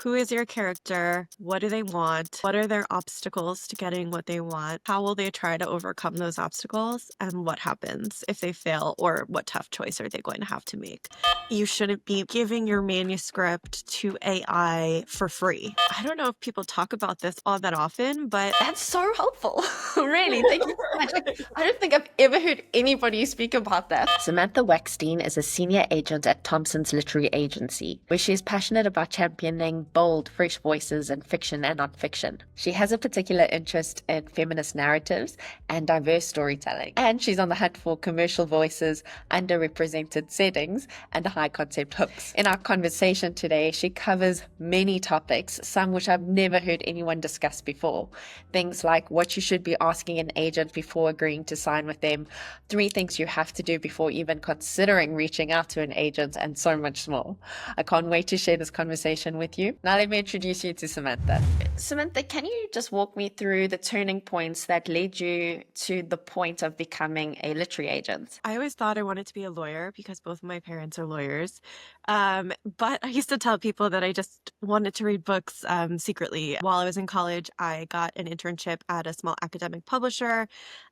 Who is your character? What do they want? What are their obstacles to getting what they want? How will they try to overcome those obstacles? And what happens if they fail, or what tough choice are they going to have to make? You shouldn't be giving your manuscript to AI for free. I don't know if people talk about this all that often, but That's so helpful. Really, thank you so much. I don't think I've ever heard anybody speak about that. Samantha Wekstein is a senior agent at Thompson's Literary Agency, where she is passionate about championing bold, fresh voices in fiction and nonfiction. She has a particular interest in feminist narratives and diverse storytelling, and she's on the hunt for commercial voices, underrepresented settings, and high concept hooks. In our conversation today, she covers many topics, some which I've never heard anyone discuss before. Things like what you should be asking an agent before agreeing to sign with them, 3 things you have to do before even considering reaching out to an agent, and so much more. I can't wait to share this conversation with you. Now let me introduce you to Samantha. Samantha, can you just walk me through the turning points that led you to the point of becoming a literary agent? I always thought I wanted to be a lawyer because both of my parents are lawyers. But I used to tell people that I just wanted to read books secretly. While I was in college, I got an internship at a small academic publisher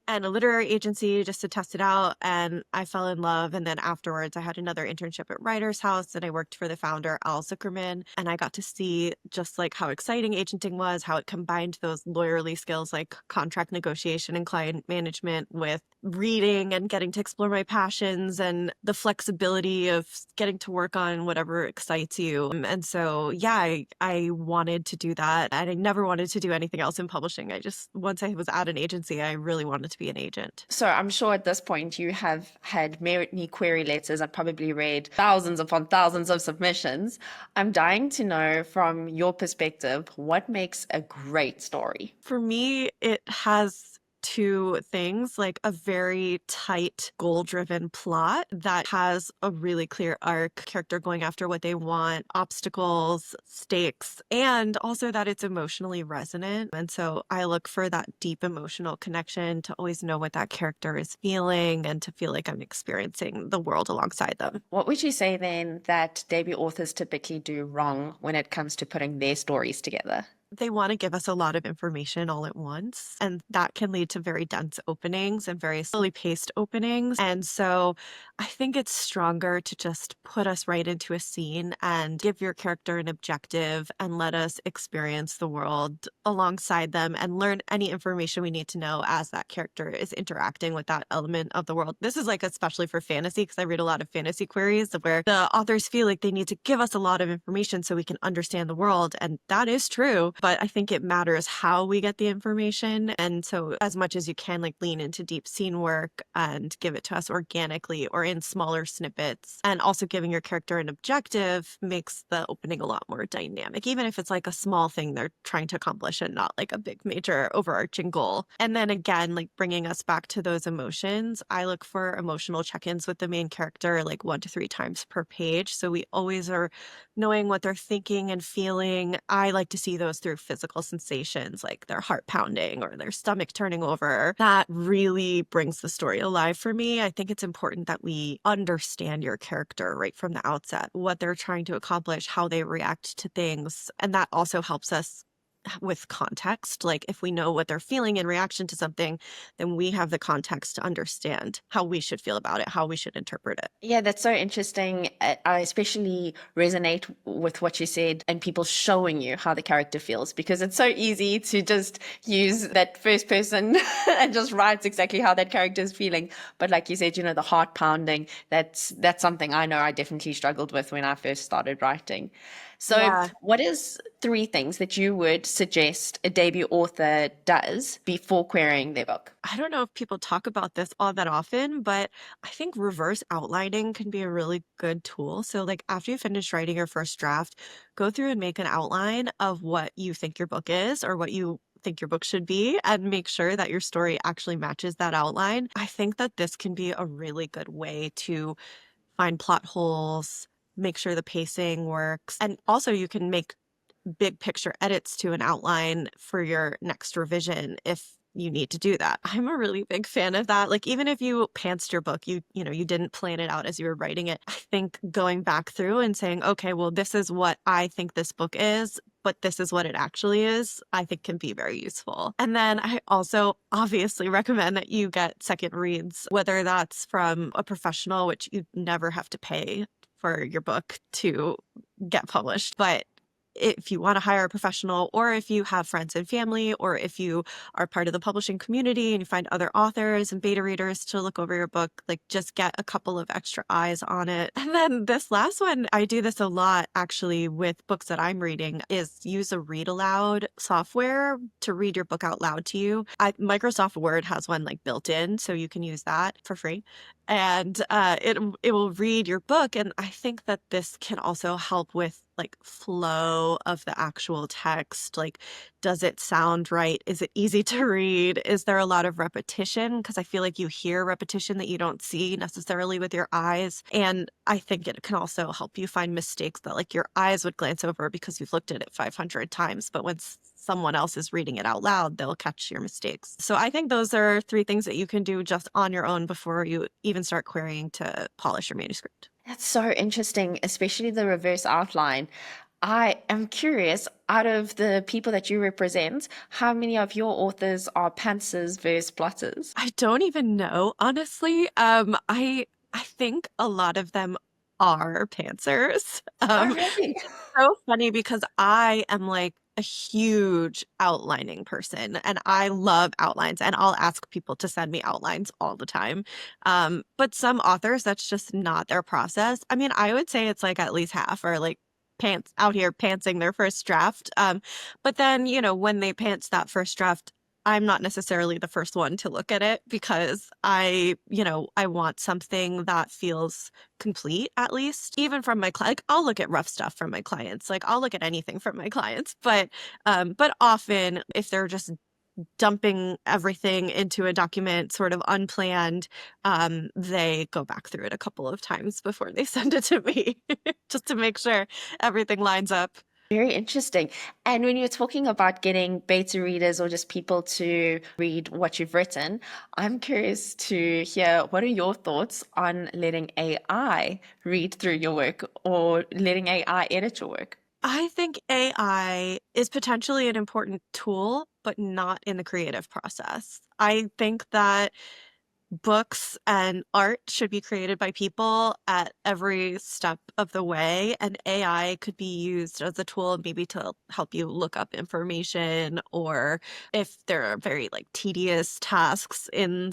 and a literary agency just to test it out. And I fell in love. And then afterwards, I had another internship at Writer's House and I worked for the founder, Al Zuckerman. And I got to see just like how exciting agenting was, how it combined those lawyerly skills like contract negotiation and client management with reading and getting to explore my passions and the flexibility of getting to work on whatever excites you. And so, yeah, I wanted to do that. And I never wanted to do anything else in publishing. Once I was at an agency, I really wanted to be an agent. So I'm sure at this point you have had many query letters and probably read thousands upon thousands of submissions. I'm dying to know from your perspective, what makes a great story? For me, it has two things, like a very tight goal-driven plot that has a really clear arc, character going after what they want, obstacles, stakes, and also that it's emotionally resonant. And so I look for that deep emotional connection to always know what that character is feeling and to feel like I'm experiencing the world alongside them. What would you say then that debut authors typically do wrong when it comes to putting their stories together? They want to give us a lot of information all at once, and that can lead to very dense openings and very slowly paced openings. And so I think it's stronger to just put us right into a scene and give your character an objective and let us experience the world alongside them and learn any information we need to know as that character is interacting with that element of the world. This is like especially for fantasy, because I read a lot of fantasy queries where the authors feel like they need to give us a lot of information so we can understand the world. And that is true. But I think it matters how we get the information. And so as much as you can, like lean into deep scene work and give it to us organically or in smaller snippets. And also giving your character an objective makes the opening a lot more dynamic, even if it's like a small thing they're trying to accomplish and not like a big major overarching goal. And then again, like bringing us back to those emotions, I look for emotional check-ins with the main character like 1 to 3 times per page. So we always are knowing what they're thinking and feeling. I like to see those through physical sensations, like their heart pounding or their stomach turning over. That really brings the story alive for me. I think it's important that we understand your character right from the outset, what they're trying to accomplish, how they react to things. And that also helps us with context. Like if we know what they're feeling in reaction to something, then we have the context to understand how we should feel about it, how we should interpret it. Yeah, that's so interesting. I especially resonate with what you said and people showing you how the character feels, because it's so easy to just use that first person and just write exactly how that character is feeling. But like you said, the heart pounding, that's something I know I definitely struggled with when I first started writing. So Yeah. what is 3 things that you would suggest a debut author does before querying their book? I don't know if people talk about this all that often, but I think reverse outlining can be a really good tool. So, like, after you finish writing your first draft, go through and make an outline of what you think your book is or what you think your book should be, and make sure that your story actually matches that outline. I think that this can be a really good way to find plot holes, make sure the pacing works. And also, you can make big picture edits to an outline for your next revision if you need to do that. I'm a really big fan of that. Like even if you pantsed your book, you didn't plan it out as you were writing it. I think going back through and saying, okay, well, this is what I think this book is, but this is what it actually is, I think can be very useful. And then I also obviously recommend that you get second reads, whether that's from a professional, which you never have to pay for your book to get published. But if you want to hire a professional, or if you have friends and family, or if you are part of the publishing community and you find other authors and beta readers to look over your book, like just get a couple of extra eyes on it. And then this last one, I do this a lot actually with books that I'm reading, is use a read aloud software to read your book out loud to you. Microsoft Word has one like built in, so you can use that for free. And it will read your book. And I think that this can also help with like flow of the actual text. Like, does it sound right? Is it easy to read? Is there a lot of repetition? Because I feel like you hear repetition that you don't see necessarily with your eyes. And I think it can also help you find mistakes that like your eyes would glance over because you've looked at it 500 times. But when someone else is reading it out loud, they'll catch your mistakes. So I think those are three things that you can do just on your own before you even start querying to polish your manuscript. That's so interesting, especially the reverse outline. I am curious, out of the people that you represent, how many of your authors are pantsers versus plotters? I don't even know, honestly. I think a lot of them are pantsers. Oh, really? So funny because I am like a huge outlining person and I love outlines and I'll ask people to send me outlines all the time. But some authors, that's just not their process. I mean, I would say it's like at least half are like pants out here pantsing their first draft. But then, when they pants that first draft, I'm not necessarily the first one to look at it because I want something that feels complete, at least even from my client. Like, I'll look at rough stuff from my clients. Like I'll look at anything from my clients, but often if they're just dumping everything into a document sort of unplanned, they go back through it a couple of times before they send it to me just to make sure everything lines up. Very interesting. And when you're talking about getting beta readers or just people to read what you've written, I'm curious to hear what are your thoughts on letting AI read through your work or letting AI edit your work? I think AI is potentially an important tool, but not in the creative process. I think that books and art should be created by people at every step of the way, and AI could be used as a tool maybe to help you look up information, or if there are very like tedious tasks in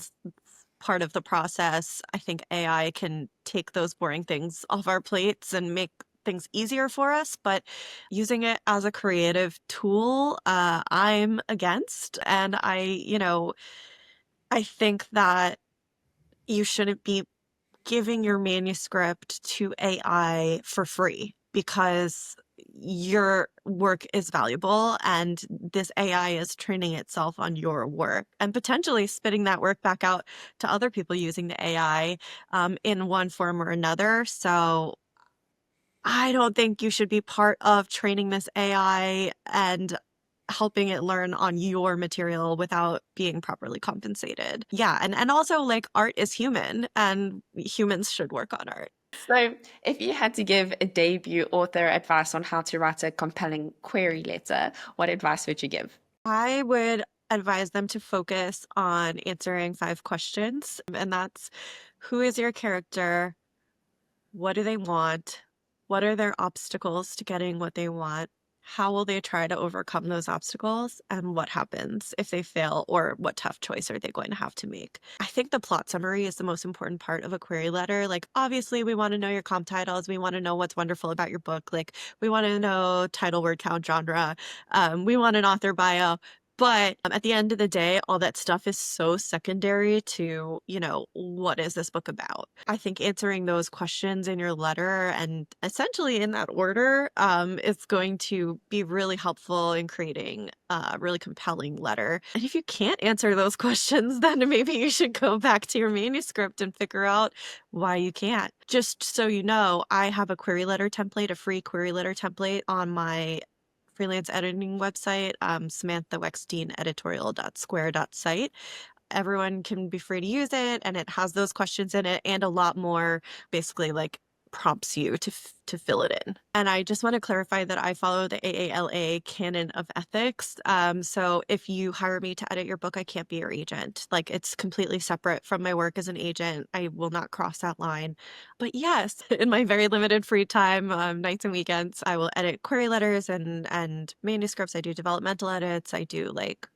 part of the process, I think AI can take those boring things off our plates and make things easier for us. But using it as a creative tool, I'm against. And I think that you shouldn't be giving your manuscript to AI for free because your work is valuable and this AI is training itself on your work and potentially spitting that work back out to other people using the AI in one form or another. So I don't think you should be part of training this AI and helping it learn on your material without being properly compensated. Yeah, and also like art is human and humans should work on art. So, if you had to give a debut author advice on how to write a compelling query letter, what advice would you give? I would advise them to focus on answering 5 questions, and that's: who is your character? What do they want? What are their obstacles to getting what they want? How will they try to overcome those obstacles? And what happens if they fail, or what tough choice are they going to have to make? I think the plot summary is the most important part of a query letter. Like, obviously, we want to know your comp titles. We want to know what's wonderful about your book. Like, we want to know title, word count, genre. We want an author bio. But at the end of the day, all that stuff is so secondary to, what is this book about? I think answering those questions in your letter and essentially in that order is going to be really helpful in creating a really compelling letter. And if you can't answer those questions, then maybe you should go back to your manuscript and figure out why you can't. Just so you know, I have a query letter template, a free query letter template on my freelance editing website, Samantha Wekstein editorial.square.site. Everyone can be free to use it, and it has those questions in it and a lot more, basically like prompts you to fill it in. And I just want to clarify that I follow the AALA canon of ethics. So if you hire me to edit your book, I can't be your agent. Like, it's completely separate from my work as an agent. I will not cross that line. But yes, in my very limited free time, nights and weekends, I will edit query letters and manuscripts. I do developmental edits. I do like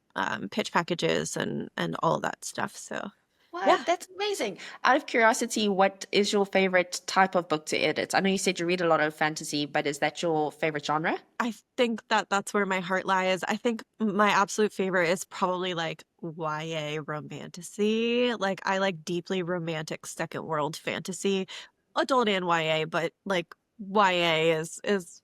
pitch packages and all that stuff. So yeah. What? That's amazing. Out of curiosity, what is your favorite type of book to edit? I know you said you read a lot of fantasy, but is that your favorite genre? I think that that's where my heart lies. I think my absolute favorite is probably like YA romantasy. Like, I like deeply romantic second world fantasy, adult and YA, but like YA is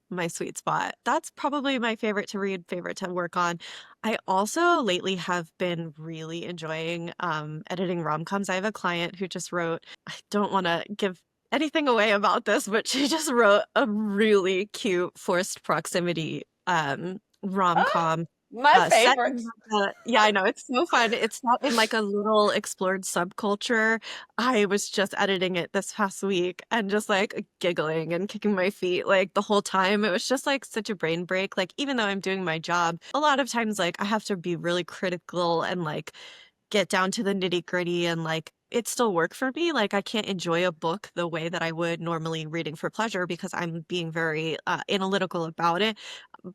my sweet spot. That's probably my favorite to read, favorite to work on. I also lately have been really enjoying editing rom-coms. I have a client who just wrote, I don't want to give anything away about this, but she just wrote a really cute forced proximity Oh, rom-com my set favorite. in like yeah, I know, it's so fun. It's not in like a little explored subculture. I was just editing it this past week and just like giggling and kicking my feet like the whole time. It was just like such a brain break. Like, even though I'm doing my job, a lot of times like I have to be really critical and like get down to the nitty-gritty and like it still work for me. Like, I can't enjoy a book the way that I would normally reading for pleasure because I'm being very analytical about it.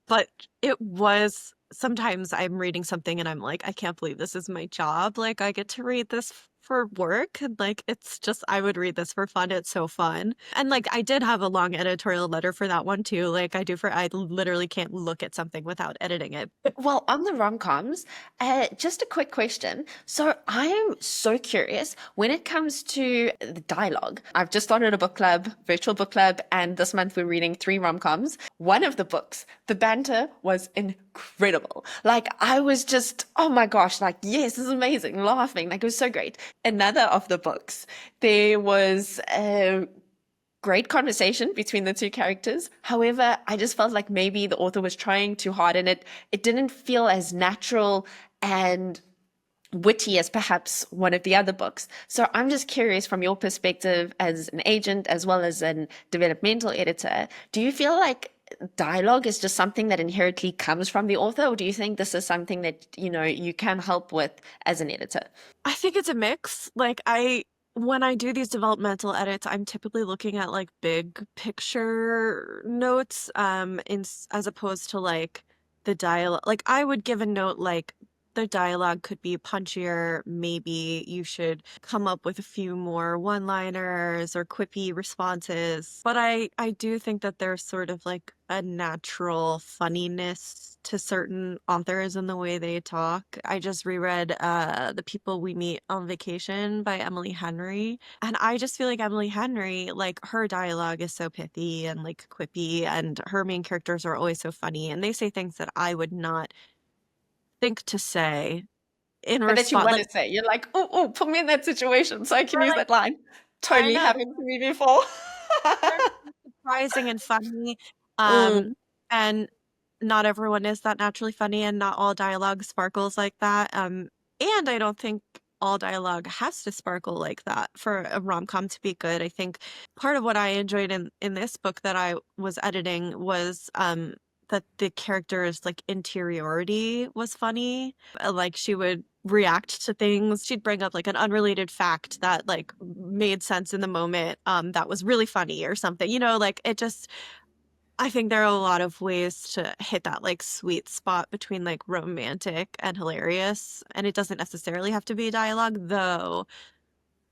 But it was sometimes I'm reading something and I'm like, I can't believe this is my job. Like, I get to read this for work, and like it's just I would read this for fun. It's so fun. And like I did have a long editorial letter for that one too. Like I literally can't look at something without editing it. Well, on the rom-coms, just a quick question. So I'm so curious when it comes to the dialogue. I've just started a book club, virtual book club, and this month we're reading three rom-coms. One of the books, the banter was incredible. Like, I was just, oh my gosh, like, yes, this is amazing, laughing. Like, it was so great. Another of the books, there was great conversation between the two characters. However, I just felt like maybe the author was trying too hard and it didn't feel as natural and witty as perhaps one of the other books. So I'm just curious from your perspective as an agent as well as a developmental editor, do you feel like dialogue is just something that inherently comes from the author, or do you think this is something that, you can help with as an editor? I think it's a mix. Like, when I do these developmental edits, I'm typically looking at like big picture notes, as opposed to like the dialogue. Like, I would give a note like the dialogue could be punchier. Maybe you should come up with a few more one-liners or quippy responses. But I do think that there's sort of like a natural funniness to certain authors in the way they talk. I just reread The People We Meet on Vacation by Emily Henry, and I just feel like Emily Henry, like, her dialogue is so pithy and like quippy, and her main characters are always so funny, and they say things that I would not think to say in But that you response. want Like, to say, you're like, oh, put me in that situation so I can or use like, that line. I Totally know happened to me before. they're surprising and funny. Mm. And not everyone is that naturally funny, and not all dialogue sparkles like that. And I don't think all dialogue has to sparkle like that for a rom-com to be good. I think part of what I enjoyed in this book that I was editing was that the character's like interiority was funny. Like, she would react to things. She'd bring up like an unrelated fact that like made sense in the moment, that was really funny or something. Like, it just I think there are a lot of ways to hit that like sweet spot between like romantic and hilarious. And it doesn't necessarily have to be dialogue, though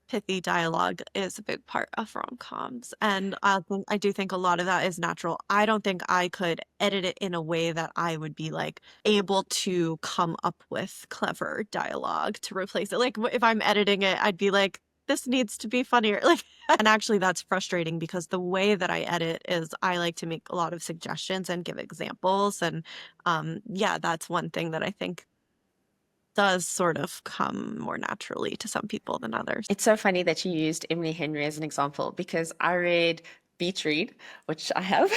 pithy dialogue is a big part of rom-coms. And I do think a lot of that is natural. I don't think I could edit it in a way that I would be like able to come up with clever dialogue to replace it. Like, if I'm editing it, I'd be like, this needs to be funnier. Like, and actually that's frustrating because the way that I edit is I like to make a lot of suggestions and give examples. And yeah, that's one thing that I think does sort of come more naturally to some people than others. It's so funny that you used Emily Henry as an example because I read beach read, which I have.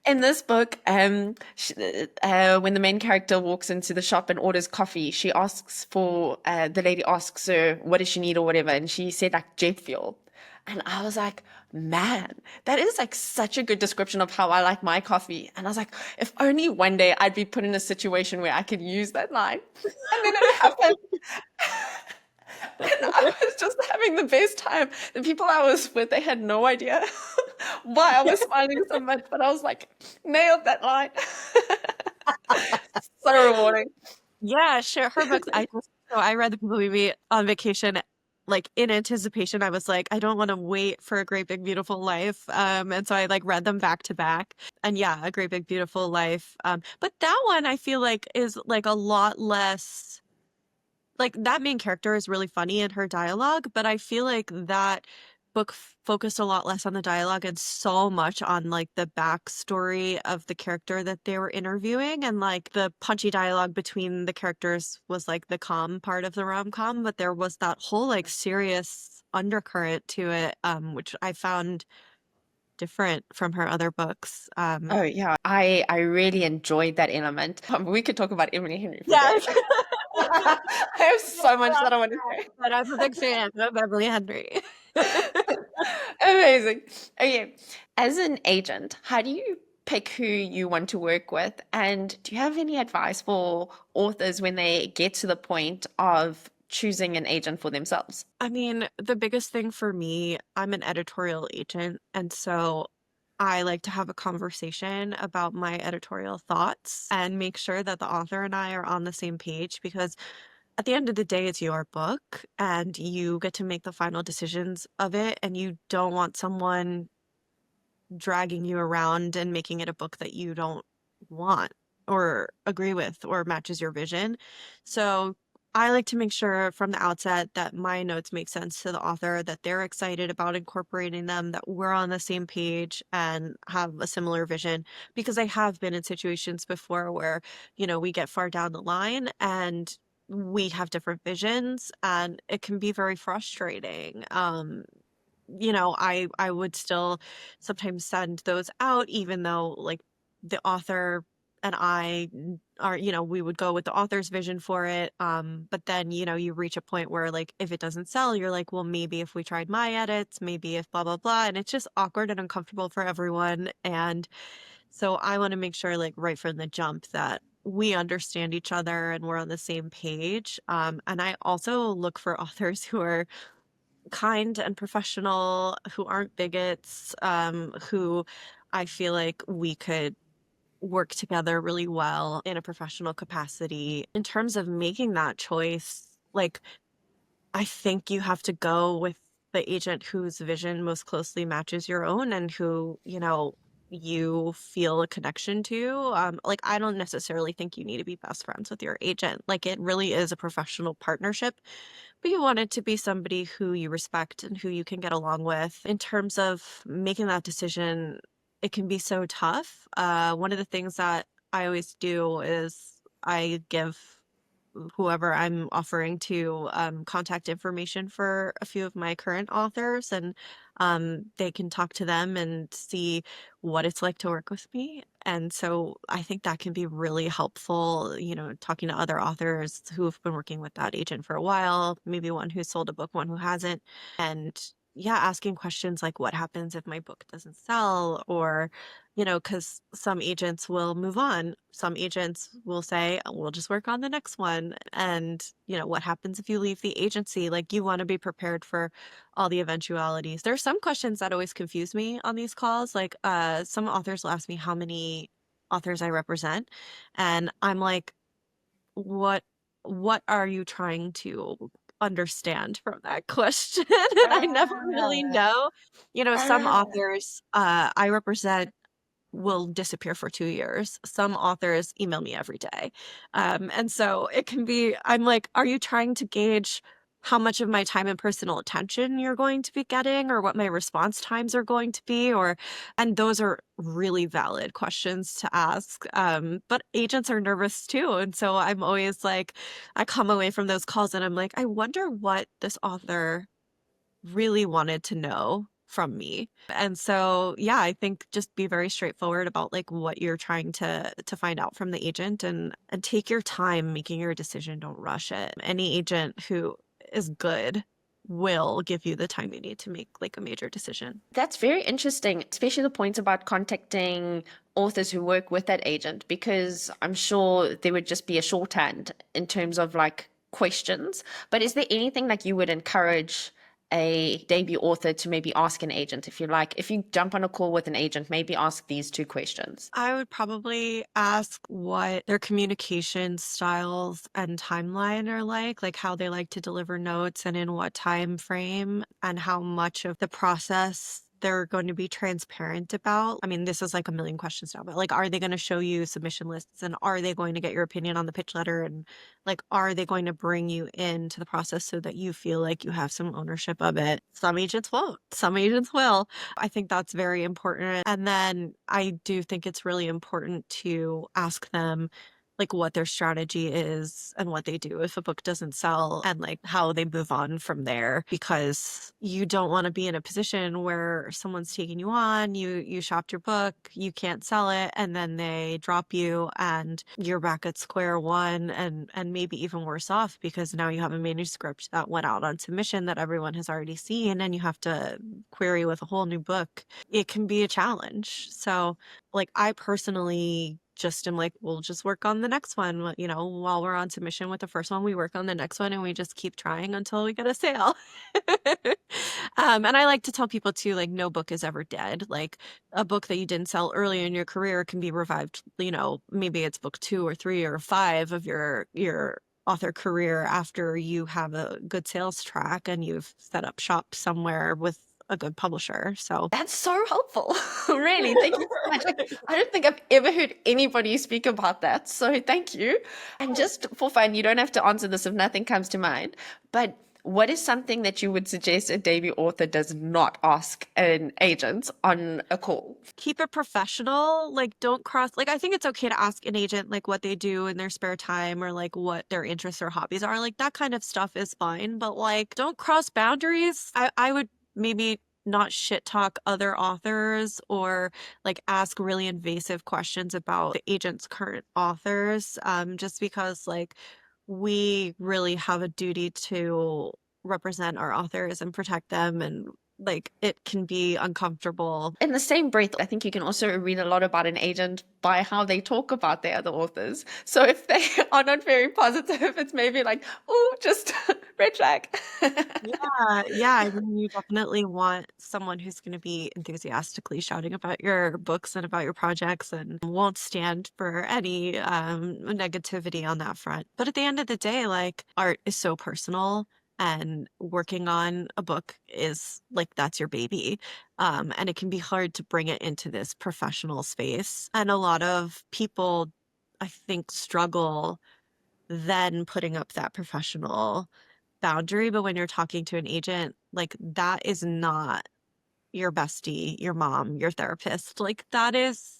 In this book, when the main character walks into the shop and orders coffee, she asks for, the lady asks her, what does she need or whatever, and she said like jet fuel. And I was like, man, that is like such a good description of how I like my coffee. And I was like, if only one day I'd be put in a situation where I could use that line. And then it happened. And I was just having the best time. The people I was with, they had no idea why I was smiling so much, but I was like, nailed that line. So rewarding. Yeah, sure. Her books, I read The People We Meet on vacation, like in anticipation. I was like, I don't want to wait for A Great Big Beautiful Life. And so I like read them back to back. And yeah, A Great Big Beautiful Life. But that one I feel like is like a lot less, like that main character is really funny in her dialogue, but I feel like that book focused a lot less on the dialogue and so much on like the backstory of the character that they were interviewing, and like the punchy dialogue between the characters was like the calm part of the rom-com, but there was that whole like serious undercurrent to it, which I found different from her other books. Oh yeah, I really enjoyed that element. We could talk about Emily Henry for Yes. days. I have so much that I want to say. But I'm a big fan of Beverly Henry. Amazing. Okay, as an agent, how do you pick who you want to work with? And do you have any advice for authors when they get to the point of choosing an agent for themselves? I mean, the biggest thing for me, I'm an editorial agent, and so I like to have a conversation about my editorial thoughts and make sure that the author and I are on the same page, because at the end of the day, it's your book and you get to make the final decisions of it, and you don't want someone dragging you around and making it a book that you don't want or agree with or matches your vision. So I like to make sure from the outset that my notes make sense to the author, that they're excited about incorporating them, that we're on the same page and have a similar vision. Because I have been in situations before where, we get far down the line and we have different visions, and it can be very frustrating. I would still sometimes send those out, even though like the author and I are, we would go with the author's vision for it. But then, you reach a point where like if it doesn't sell, you're like, well, maybe if we tried my edits, maybe if blah blah blah. And it's just awkward and uncomfortable for everyone. And so I want to make sure like right from the jump that we understand each other and we're on the same page. And I also look for authors who are kind and professional, who aren't bigots, who I feel like we could work together really well in a professional capacity. In terms of making that choice, like I think you have to go with the agent whose vision most closely matches your own and who, you feel a connection to. Like I don't necessarily think you need to be best friends with your agent. Like it really is a professional partnership, but you want it to be somebody who you respect and who you can get along with. In terms of making that decision, it can be so tough. One of the things that I always do is I give whoever I'm offering to contact information for a few of my current authors, and they can talk to them and see what it's like to work with me. And so I think that can be really helpful, talking to other authors who've been working with that agent for a while, maybe one who's sold a book, one who hasn't. And yeah, asking questions like what happens if my book doesn't sell, or because some agents will move on. Some agents will say, "Oh, we'll just work on the next one." And, what happens if you leave the agency? Like, you want to be prepared for all the eventualities. There are some questions that always confuse me on these calls. Like, some authors will ask me how many authors I represent. And I'm like, what are you trying to understand from that question? And I never really Ah, know. Some ah. authors I represent will disappear for 2 years. Some authors email me every day. And so it can be, I'm like, are you trying to gauge how much of my time and personal attention you're going to be getting, or what my response times are going to be? And those are really valid questions to ask. But agents are nervous too. And so I'm always like, I come away from those calls and I'm like, I wonder what this author really wanted to know from me. And so, yeah, I think just be very straightforward about like what you're trying to find out from the agent, and take your time making your decision. Don't rush it. Any agent who is good will give you the time you need to make like a major decision. That's very interesting, especially the point about contacting authors who work with that agent, because I'm sure there would just be a shorthand in terms of like questions. But is there anything like you would encourage a debut author to maybe ask an agent? If you like, if you jump on a call with an agent, maybe ask these two questions. I would probably ask what their communication styles and timeline are like how they like to deliver notes and in what time frame, and how much of the process they're going to be transparent about. I mean, this is like a million questions now, but like, are they going to show you submission lists, and are they going to get your opinion on the pitch letter? And like, are they going to bring you into the process so that you feel like you have some ownership of it? Some agents won't, some agents will. I think that's very important. And then I do think it's really important to ask them like what their strategy is and what they do if a book doesn't sell, and like how they move on from there, because you don't want to be in a position where someone's taking you on, you shopped your book, you can't sell it, and then they drop you and you're back at square one, and maybe even worse off, because now you have a manuscript that went out on submission that everyone has already seen, and you have to query with a whole new book. It can be a challenge. So like, I personally just am like, we'll just work on the next one. You know, while we're on submission with the first one, we work on the next one, and we just keep trying until we get a sale. And I like to tell people too, like, no book is ever dead. Like, a book that you didn't sell early in your career can be revived. You know, maybe it's book 2 or 3 or 5 of your author career after you have a good sales track and you've set up shop somewhere with a good publisher. So That's so helpful. Really, thank you so much. Like, I don't think I've ever heard anybody speak about that. So thank you. And just for fun, you don't have to answer this if nothing comes to mind. But what is something that you would suggest a debut author does not ask an agent on a call? keep it professional. Like, don't cross, like, I think it's okay to ask an agent like what they do in their spare time, or like what their interests or hobbies are. Like, that kind of stuff is fine, but like, don't cross boundaries. I would maybe not shit talk other authors, or like ask really invasive questions about the agent's current authors, just because like we really have a duty to represent our authors and protect them, and like, it can be uncomfortable. In the same breath, I think you can also read a lot about an agent by how they talk about their other authors. So if they are not very positive, it's maybe like, oh, just red flag. Yeah, I mean, you definitely want someone who's going to be enthusiastically shouting about your books and about your projects, and won't stand for any negativity on that front. But at the end of the day, like, art is so personal, and working on a book is like, that's your baby. And it can be hard to bring it into this professional space. And a lot of people, I think, struggle then putting up that professional boundary. But when you're talking to an agent, like, that is not your bestie, your mom, your therapist. Like, that is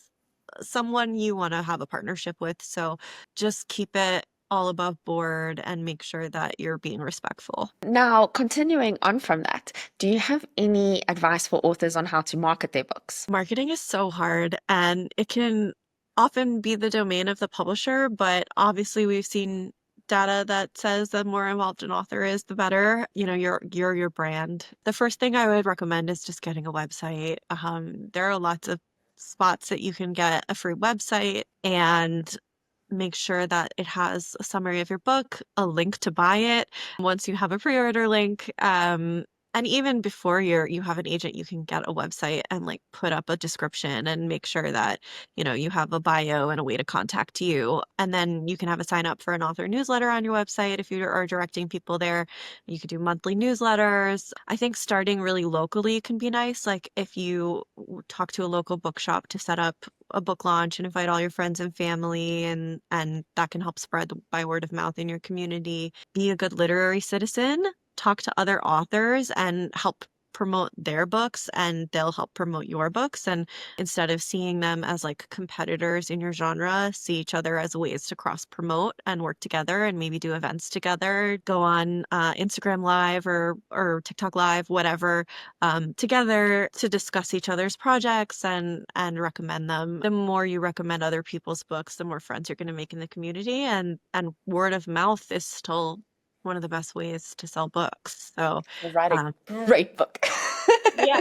someone you want to have a partnership with. So just keep it all above board and make sure that you're being respectful. Now, continuing on from that, do you have any advice for authors on how to market their books? Marketing is so hard, and it can often be the domain of the publisher, but obviously we've seen data that says the more involved an author is, the better. You know, you're your brand. The first thing I would recommend is just getting a website. There are lots of spots that you can get a free website, and make sure that it has a summary of your book, a link to buy it once you have a pre-order link. And even before you have an agent, you can get a website and like put up a description and make sure that, you know, you have a bio and a way to contact you. And then you can have a sign up for an author newsletter on your website if you are directing people there. You could do monthly newsletters. I think starting really locally can be nice. Like, if you talk to a local bookshop to set up a book launch and invite all your friends and family, and that can help spread by word of mouth in your community. Be a good literary citizen. Talk to other authors and help promote their books and they'll help promote your books. And instead of seeing them as like competitors in your genre, see each other as ways to cross promote and work together and maybe do events together, go on Instagram Live or TikTok Live, whatever, together to discuss each other's projects and recommend them. The more you recommend other people's books, the more friends you're going to make in the community, and word of mouth is still one of the best ways to sell books. So, You'll write a um, great book. yeah.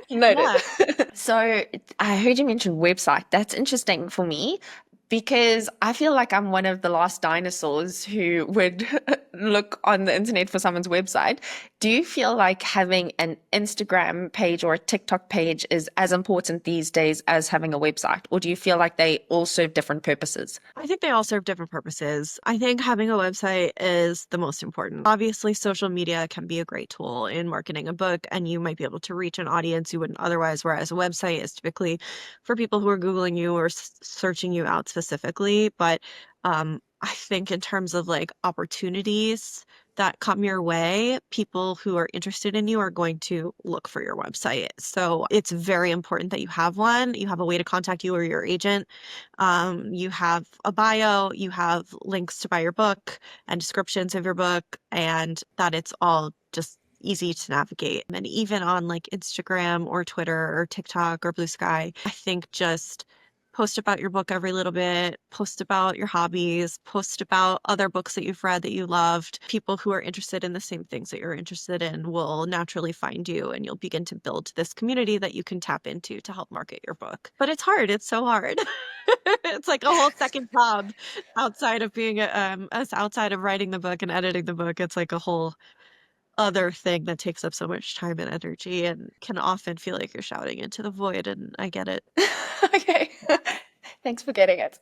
Noted. Yeah. So I heard you mention website. That's interesting for me because I feel like I'm one of the last dinosaurs who would look on the internet for someone's website. Do you feel like having an Instagram page or a TikTok page is as important these days as having a website? Or do you feel like they all serve different purposes? I think they all serve different purposes. I think having a website is the most important. Obviously, social media can be a great tool in marketing a book, and you might be able to reach an audience you wouldn't otherwise, whereas a website is typically for people who are Googling you or searching you out specifically. But I think in terms of like opportunities that come your way, people who are interested in you are going to look for your website. So it's very important that you have one. You have a way to contact you or your agent. You have a bio, you have links to buy your book and descriptions of your book, and that it's all just easy to navigate. And even on like Instagram or Twitter or TikTok or Blue Sky, I think just post about your book every little bit, post about your hobbies, post about other books that you've read that you loved. People who are interested in the same things that you're interested in will naturally find you, and you'll begin to build this community that you can tap into to help market your book. But it's hard. It's so hard. It's like a whole second job outside of being outside of writing the book and editing the book. It's like a whole other thing that takes up so much time and energy and can often feel like you're shouting into the void, and I get it. Okay. Thanks for getting it.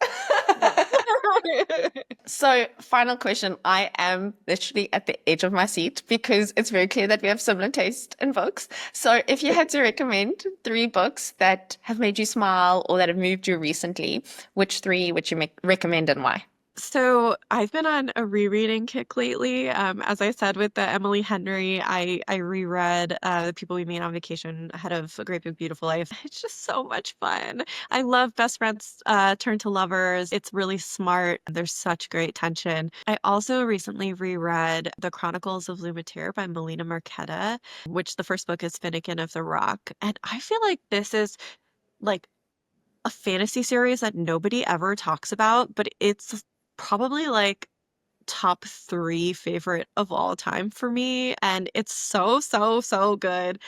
Yeah. So, final question. I am literally at the edge of my seat because it's very clear that we have similar taste in books. So, if you had to recommend 3 books that have made you smile or that have moved you recently, which 3 would you recommend and why? So I've been on a rereading kick lately. As I said with the Emily Henry, I reread The People We Meet on Vacation ahead of A Great Big Beautiful Life. It's just so much fun. I love Best Friends Turn to Lovers. It's really smart. There's such great tension. I also recently reread The Chronicles of Lumitere by Melina Marchetta, which the first book is Finnegan of the Rock. And I feel like this is like a fantasy series that nobody ever talks about, but it's probably like top 3 favorite of all time for me. And it's so, so, so good.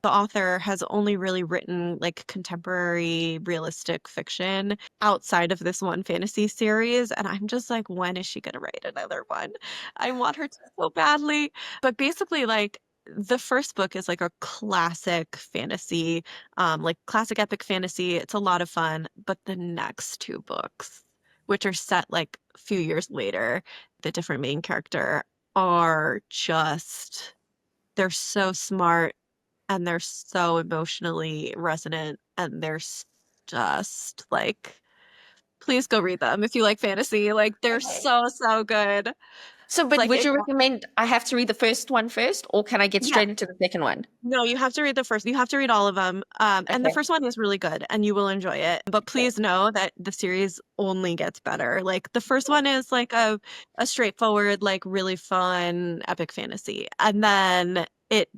The author has only really written like contemporary realistic fiction outside of this one fantasy series. And I'm just like, when is she going to write another one? I want her to so badly. But basically, like, the first book is like a classic fantasy, like classic epic fantasy. It's a lot of fun. But the next 2 books, which are set like a few years later, the different main character are just, they're so smart and they're so emotionally resonant and just like, please go read them if you like fantasy. Like they're Okay. so, so good. So, It's but like, would you recommend I have to read the first one first, or can I get yeah, straight into the second one? no, you have to read the first. You have to read all of them. And the Okay. first one is really good and you will enjoy it. But Okay. please know that the series only gets better. Like the first one is like a straightforward, like really fun epic fantasy. And then it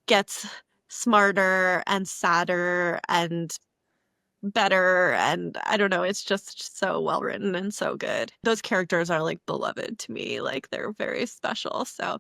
gets smarter and sadder and better, and I don't know, it's just so well written and so good. Those characters are like beloved to me, like they're very special. So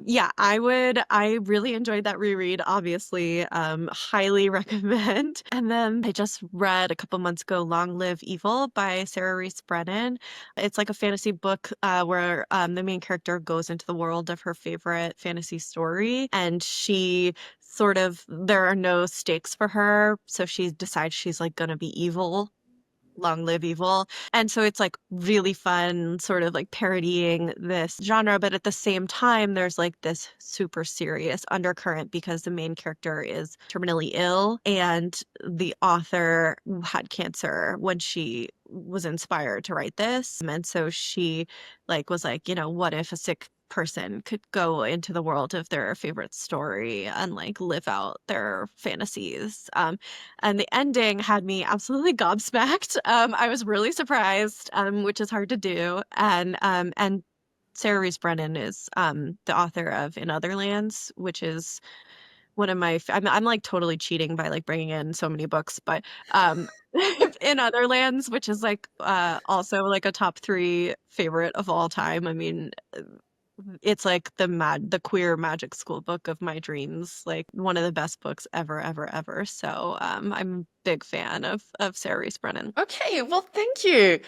yeah, I really enjoyed that reread, obviously. Highly recommend. And then I just read a couple months ago Long Live Evil by Sarah Reese Brennan. It's like a fantasy book where the main character goes into the world of her favorite fantasy story, and she sort of, there are no stakes for her, so she decides she's like gonna be evil. Long live evil. And so it's like really fun, sort of like parodying this genre, but at the same time, there's like this super serious undercurrent because the main character is terminally ill and the author had cancer when she was inspired to write this. And so she like was like, you know, what if a sick person could go into the world of their favorite story and like live out their fantasies. And the ending had me absolutely gobsmacked. I was really surprised, which is hard to do. And Sarah Rees Brennan is the author of In Other Lands, which is one of my I'm like totally cheating by like bringing in so many books, but In Other Lands, which is like also like a top 3 favorite of all time. I mean, it's like the queer magic school book of my dreams, like one of the best books ever, ever, ever. So I'm a big fan of Sarah Rees Brennan. Okay, well, thank you.